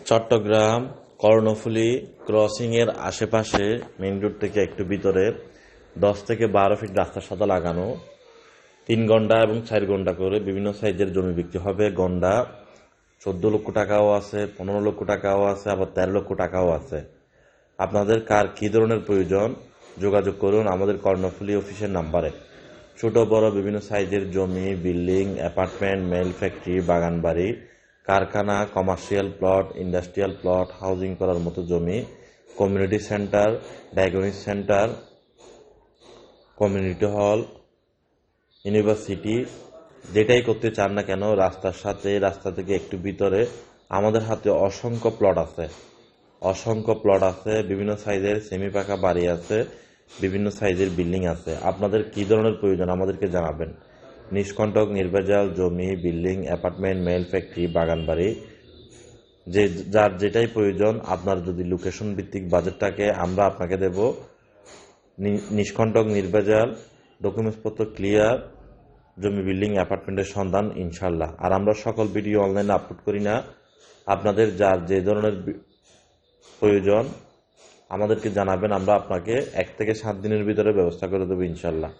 চট্টগ্রাম কর্ণফুলী ক্রসিংয়ের আশেপাশে main road থেকে একটু ভিতরে 10 থেকে 12 ফিট রাস্তার সাথে লাগানো 3 গন্ডা এবং 4 গন্ডা করে বিভিন্ন সাইজের জমি বিক্রি হবে। গন্ডা 14 লক্ষ টাকাও আছে, 15 লক্ষ টাকাও আছে, আবার 13 লক্ষ টাকাও আছে। আপনাদের কার কী ধরনের প্রয়োজন যোগাযোগ করুন আমাদের কর্ণফুলী অফিসের নাম্বারে। ছোট বড় বিভিন্ন সাইজের জমি, বিল্ডিং, অ্যাপার্টমেন্ট, মেল ফ্যাক্টরি, বাগান বাড়ি, কারখানা, commercial plot, industrial plot, housing করার মতো জমি, community centre, diagnostic centre, community hall, university, যেটাই করতে চান না কেন রাস্তা থেকে একটু ভিতরে আমাদের হাতে অসংখ্য প্লট আছে, বিভিন্ন সাইজের সেমি পাকা বাড়ি আছে, বিভিন্ন সাইজের বিল্ডিং আছে। আপনাদের কী ধরনের প্রয়োজন আমাদেরকে জানাবেন। নিষ্কণ্টক নির্ভেজাল জমি, বিল্ডিং, অ্যাপার্টমেন্ট, মেল ফ্যাক্টরি, বাগান বাড়ি, যার যেটাই প্রয়োজন, আপনার যদি লোকেশন ভিত্তিক বাজেট থাকে আমরা আপনাকে দেব। নিষ্কণ্টক নির্ভেজাল, ডকুমেন্টসপত্র ক্লিয়ার জমি, বিল্ডিং, অ্যাপার্টমেন্টের সন্ধান ইনশাল্লাহ। আর আমরা সকল ভিডিও অনলাইনে আপলোড করি না। আপনাদের যার যে ধরনের প্রয়োজন আমাদেরকে জানাবেন, আমরা আপনাকে 1 থেকে 7 দিনের ভিতরে ব্যবস্থা করে দেবো ইনশাল্লাহ।